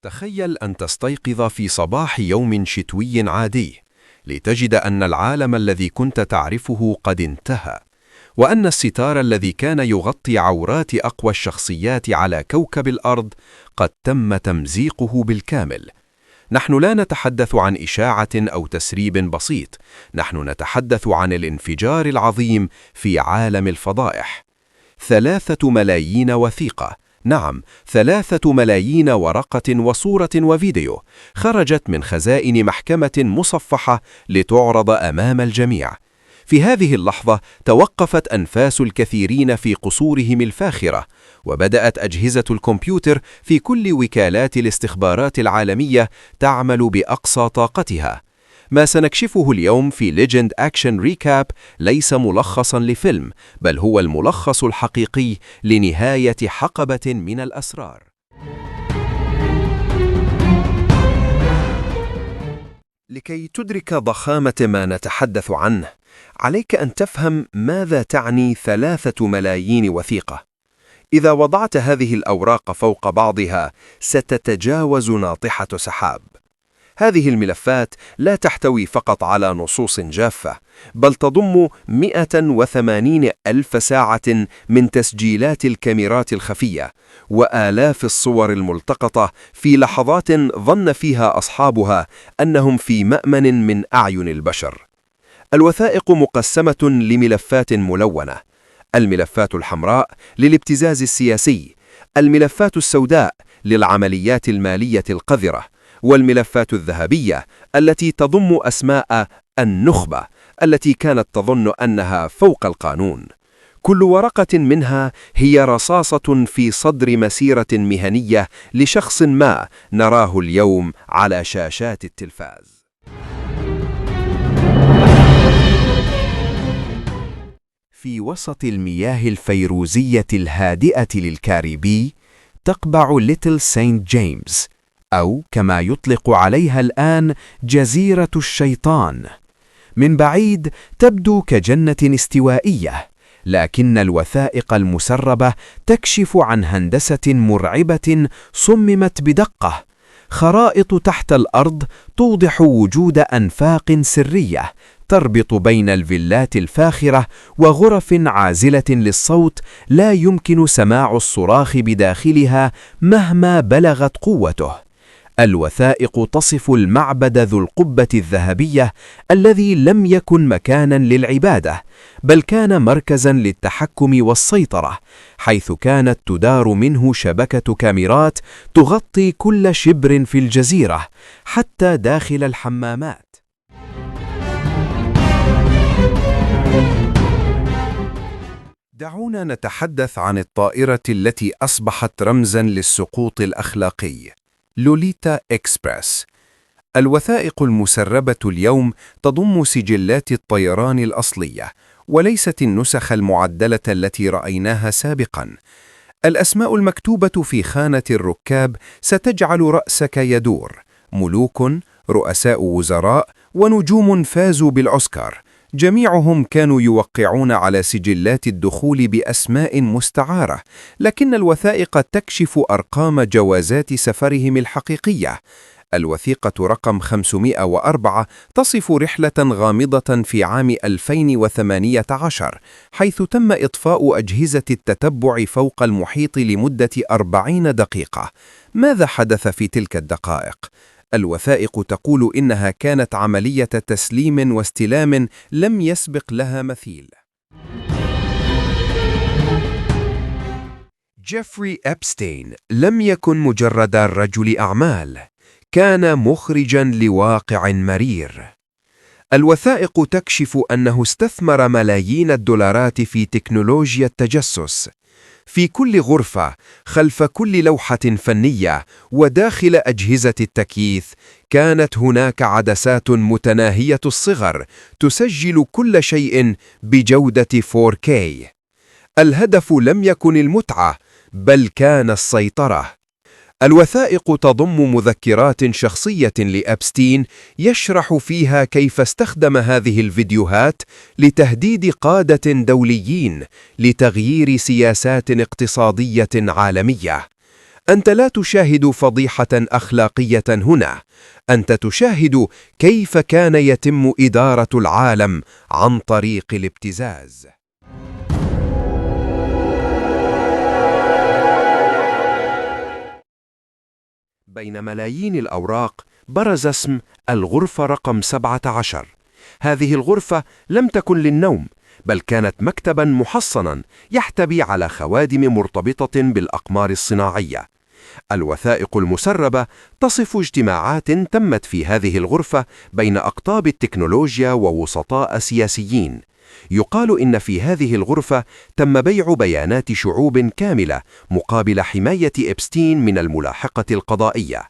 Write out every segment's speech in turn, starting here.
تخيل أن تستيقظ في صباح يوم شتوي عادي، لتجد أن العالم الذي كنت تعرفه قد انتهى، وأن الستار الذي كان يغطي عورات أقوى الشخصيات على كوكب الأرض قد تم تمزيقه بالكامل. نحن لا نتحدث عن إشاعة أو تسريب بسيط، نحن نتحدث عن الانفجار العظيم في عالم الفضائح. 3 ملايين وثيقة، نعم 3 ملايين ورقة وصورة وفيديو خرجت من خزائن محكمة مصفحة لتعرض أمام الجميع. في هذه اللحظة توقفت أنفاس الكثيرين في قصورهم الفاخرة، وبدأت أجهزة الكمبيوتر في كل وكالات الاستخبارات العالمية تعمل بأقصى طاقتها. ما سنكشفه اليوم في ليجند أكشن ريكاب ليس ملخصاً لفيلم، بل هو الملخص الحقيقي لنهاية حقبة من الأسرار. لكي تدرك ضخامة ما نتحدث عنه، عليك أن تفهم ماذا تعني 3 ملايين وثيقة. إذا وضعت هذه الأوراق فوق بعضها ستتجاوز ناطحة سحاب. هذه الملفات لا تحتوي فقط على نصوص جافة، بل تضم 180 ألف ساعة من تسجيلات الكاميرات الخفية، وآلاف الصور الملتقطة في لحظات ظن فيها أصحابها أنهم في مأمن من أعين البشر. الوثائق مقسمة لملفات ملونة: الملفات الحمراء للابتزاز السياسي، الملفات السوداء للعمليات المالية القذرة، والملفات الذهبية التي تضم أسماء النخبة التي كانت تظن أنها فوق القانون. كل ورقة منها هي رصاصة في صدر مسيرة مهنية لشخص ما نراه اليوم على شاشات التلفاز. في وسط المياه الفيروزية الهادئة للكاريبي تقبع ليتل سانت جيمس، أو كما يطلق عليها الآن جزيرة الشيطان. من بعيد تبدو كجنة استوائية، لكن الوثائق المسربة تكشف عن هندسة مرعبة صممت بدقة. خرائط تحت الأرض توضح وجود أنفاق سرية تربط بين الفيلات الفاخرة وغرف عازلة للصوت لا يمكن سماع الصراخ بداخلها مهما بلغت قوته. الوثائق تصف المعبد ذو القبة الذهبية الذي لم يكن مكاناً للعبادة، بل كان مركزاً للتحكم والسيطرة، حيث كانت تدار منه شبكة كاميرات تغطي كل شبر في الجزيرة، حتى داخل الحمامات. دعونا نتحدث عن الطائرة التي أصبحت رمزاً للسقوط الأخلاقي، لوليتا إكسبرس. الوثائق المسربة اليوم تضم سجلات الطيران الأصلية، وليست النسخ المعدلة التي رأيناها سابقاً. الأسماء المكتوبة في خانة الركاب ستجعل رأسك يدور: ملوك، رؤساء وزراء، ونجوم فازوا بالأوسكار. جميعهم كانوا يوقعون على سجلات الدخول بأسماء مستعارة، لكن الوثائق تكشف أرقام جوازات سفرهم الحقيقية. الوثيقة رقم 504 تصف رحلة غامضة في عام 2018، حيث تم إطفاء أجهزة التتبع فوق المحيط لمدة 40 دقيقة. ماذا حدث في تلك الدقائق؟ الوثائق تقول إنها كانت عملية تسليم واستلام لم يسبق لها مثيل. جيفري إبستين لم يكن مجرد رجل أعمال، كان مخرجاً لواقع مرير. الوثائق تكشف أنه استثمر ملايين الدولارات في تكنولوجيا التجسس. في كل غرفة، خلف كل لوحة فنية، وداخل أجهزة التكييف، كانت هناك عدسات متناهية الصغر تسجل كل شيء بجودة 4K. الهدف لم يكن المتعة، بل كان السيطرة. الوثائق تضم مذكرات شخصية لأبستين يشرح فيها كيف استخدم هذه الفيديوهات لتهديد قادة دوليين لتغيير سياسات اقتصادية عالمية. أنت لا تشاهد فضيحة أخلاقية هنا، أنت تشاهد كيف كان يتم إدارة العالم عن طريق الابتزاز. بين ملايين الأوراق برز اسم الغرفة رقم 17. هذه الغرفة لم تكن للنوم، بل كانت مكتباً محصناً يحتوي على خوادم مرتبطة بالأقمار الصناعية. الوثائق المسربة تصف اجتماعات تمت في هذه الغرفة بين أقطاب التكنولوجيا ووسطاء سياسيين. يقال إن في هذه الغرفة تم بيع بيانات شعوب كاملة مقابل حماية إبستين من الملاحقة القضائية.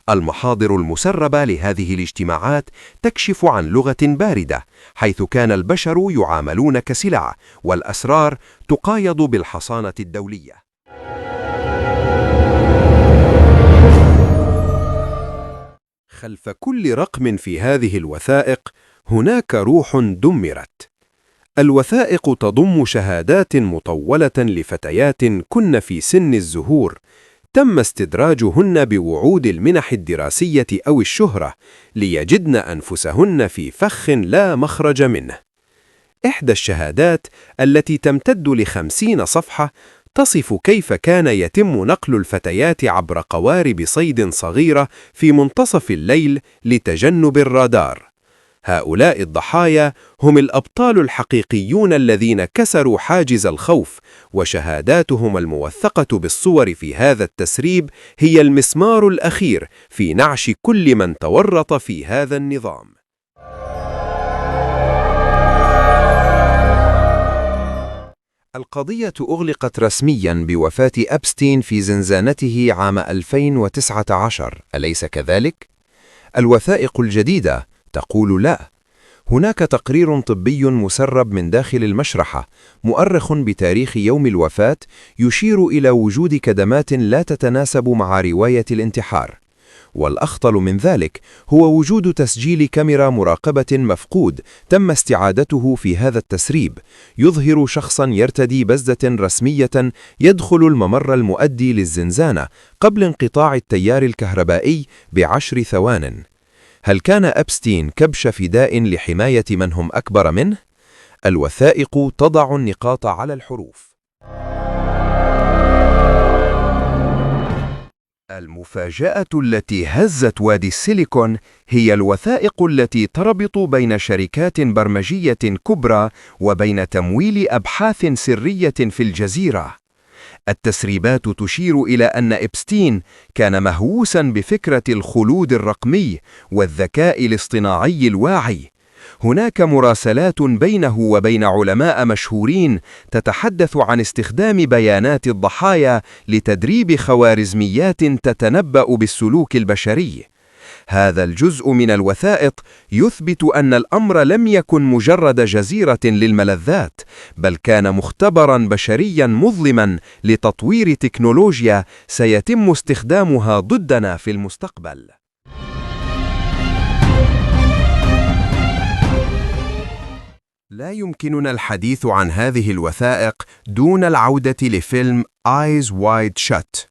المحاضر المسربة لهذه الاجتماعات تكشف عن لغة باردة، حيث كان البشر يعاملون كسلع، والأسرار تقايض بالحصانة الدولية. خلف كل رقم في هذه الوثائق هناك روح دمرت. الوثائق تضم شهادات مطولة لفتيات كن في سن الزهور، تم استدراجهن بوعود المنح الدراسية أو الشهرة ليجدن أنفسهن في فخ لا مخرج منه. إحدى الشهادات التي تمتد ل50 صفحة تصف كيف كان يتم نقل الفتيات عبر قوارب صيد صغيرة في منتصف الليل لتجنب الرادار. هؤلاء الضحايا هم الأبطال الحقيقيون الذين كسروا حاجز الخوف، وشهاداتهم الموثقة بالصور في هذا التسريب هي المسمار الأخير في نعش كل من تورط في هذا النظام. القضية أغلقت رسمياً بوفاة أبستين في زنزانته عام 2019، أليس كذلك؟ الوثائق الجديدة تقول لا. هناك تقرير طبي مسرب من داخل المشرحة مؤرخ بتاريخ يوم الوفاة يشير إلى وجود كدمات لا تتناسب مع رواية الانتحار. والأخطر من ذلك هو وجود تسجيل كاميرا مراقبة مفقود تم استعادته في هذا التسريب، يظهر شخصا يرتدي بزة رسمية يدخل الممر المؤدي للزنزانة قبل انقطاع التيار الكهربائي ب10 ثوان. هل كان أبستين كبش فداء لحماية من هم أكبر منه؟ الوثائق تضع النقاط على الحروف. المفاجأة التي هزت وادي السيليكون هي الوثائق التي تربط بين شركات برمجية كبرى وبين تمويل أبحاث سرية في الجزيرة. التسريبات تشير إلى أن إبستين كان مهووساً بفكرة الخلود الرقمي والذكاء الاصطناعي الواعي. هناك مراسلات بينه وبين علماء مشهورين تتحدث عن استخدام بيانات الضحايا لتدريب خوارزميات تتنبأ بالسلوك البشري. هذا الجزء من الوثائق يثبت أن الأمر لم يكن مجرد جزيرة للملذات، بل كان مختبراً بشرياً مظلماً لتطوير تكنولوجيا سيتم استخدامها ضدنا في المستقبل. لا يمكننا الحديث عن هذه الوثائق دون العودة لفيلم Eyes Wide Shut.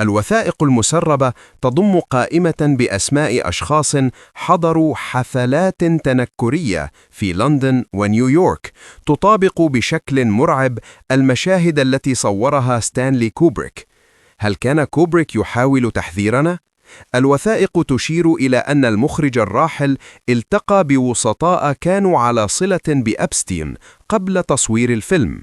الوثائق المسربة تضم قائمة بأسماء أشخاص حضروا حفلات تنكرية في لندن ونيويورك تطابق بشكل مرعب المشاهد التي صورها ستانلي كوبريك. هل كان كوبريك يحاول تحذيرنا؟ الوثائق تشير إلى أن المخرج الراحل التقى بوسطاء كانوا على صلة بأبستين قبل تصوير الفيلم.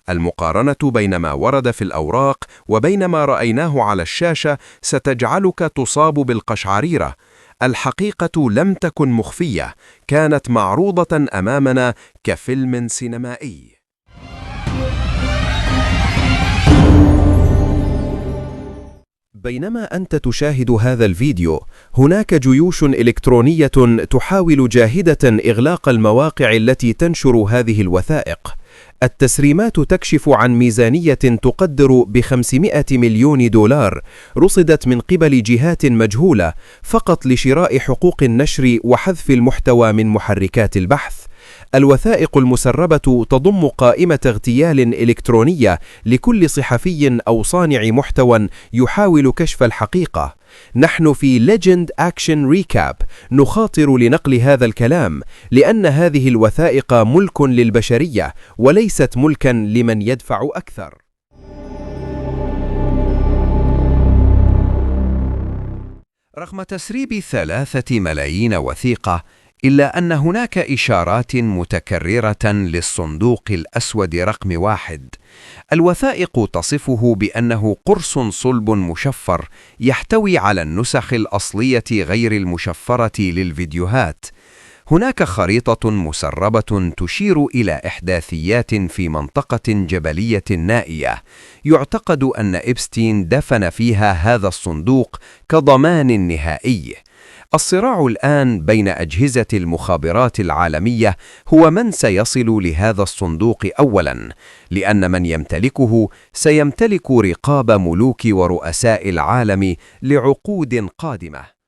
المقارنة بين ما ورد في الأوراق وبين ما رأيناه على الشاشة ستجعلك تصاب بالقشعريرة. الحقيقة لم تكن مخفية، كانت معروضة أمامنا كفيلم سينمائي. بينما أنت تشاهد هذا الفيديو، هناك جيوش إلكترونية تحاول جاهدة إغلاق المواقع التي تنشر هذه الوثائق. التسريمات تكشف عن ميزانية تقدر ب$500 مليون رصدت من قبل جهات مجهولة فقط لشراء حقوق النشر وحذف المحتوى من محركات البحث. الوثائق المسربة تضم قائمة اغتيال إلكترونية لكل صحفي أو صانع محتوى يحاول كشف الحقيقة. نحن في Legend Action Recap نخاطر لنقل هذا الكلام، لأن هذه الوثائق ملك للبشرية وليست ملكا لمن يدفع أكثر. رغم تسريب 3 ملايين وثيقة، إلا أن هناك إشارات متكررة للصندوق الأسود رقم 1. الوثائق تصفه بأنه قرص صلب مشفر يحتوي على النسخ الأصلية غير المشفرة للفيديوهات. هناك خريطة مسربة تشير إلى إحداثيات في منطقة جبلية نائية، يعتقد أن إبستين دفن فيها هذا الصندوق كضمان نهائي. الصراع الآن بين أجهزة المخابرات العالمية هو من سيصل لهذا الصندوق أولاً، لأن من يمتلكه سيمتلك رقاب ملوك ورؤساء العالم لعقود قادمة.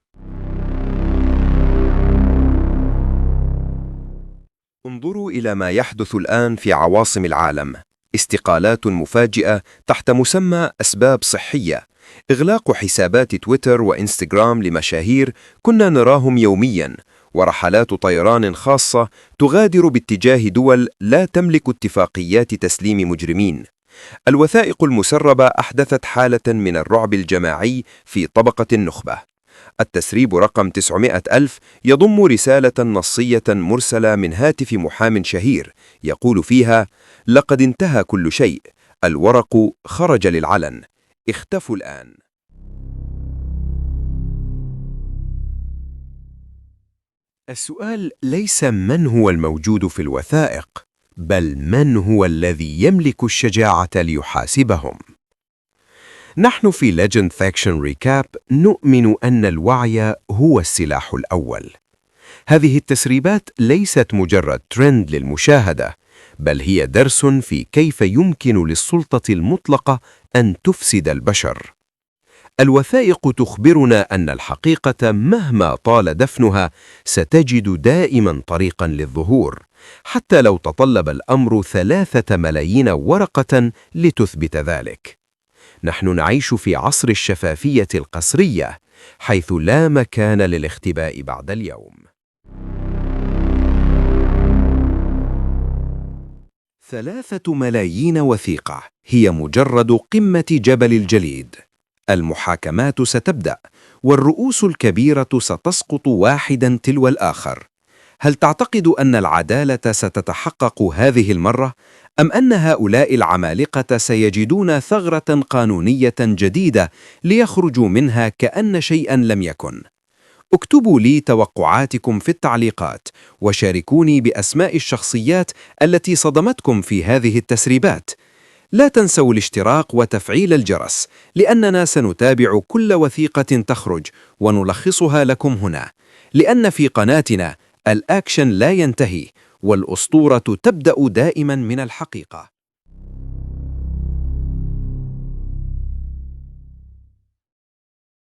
انظروا إلى ما يحدث الآن في عواصم العالم: استقالات مفاجئة تحت مسمى أسباب صحية، إغلاق حسابات تويتر وإنستغرام لمشاهير كنا نراهم يومياً، ورحلات طيران خاصة تغادر باتجاه دول لا تملك اتفاقيات تسليم مجرمين. الوثائق المسربة أحدثت حالة من الرعب الجماعي في طبقة النخبة. التسريب رقم 900,000 يضم رسالة نصية مرسلة من هاتف محام شهير يقول فيها: لقد انتهى كل شيء، الورق خرج للعلن، اختفوا الآن. السؤال ليس من هو الموجود في الوثائق، بل من هو الذي يملك الشجاعة ليحاسبهم. نحن في Legend Action Recap نؤمن أن الوعي هو السلاح الأول. هذه التسريبات ليست مجرد ترند للمشاهدة، بل هي درس في كيف يمكن للسلطة المطلقة أن تفسد البشر. الوثائق تخبرنا أن الحقيقة مهما طال دفنها ستجد دائما طريقا للظهور، حتى لو تطلب الأمر 3 ملايين ورقة لتثبت ذلك. نحن نعيش في عصر الشفافية القسرية، حيث لا مكان للاختباء بعد اليوم. 3 ملايين وثيقة هي مجرد قمة جبل الجليد. المحاكمات ستبدأ، والرؤوس الكبيرة ستسقط واحدا تلو الآخر. هل تعتقد أن العدالة ستتحقق هذه المرة؟ أم أن هؤلاء العمالقة سيجدون ثغرة قانونية جديدة ليخرجوا منها كأن شيئا لم يكن؟ اكتبوا لي توقعاتكم في التعليقات، وشاركوني بأسماء الشخصيات التي صدمتكم في هذه التسريبات. لا تنسوا الاشتراك وتفعيل الجرس، لأننا سنتابع كل وثيقة تخرج ونلخصها لكم هنا، لأن في قناتنا الأكشن لا ينتهي، والأسطورة تبدأ دائما من الحقيقة.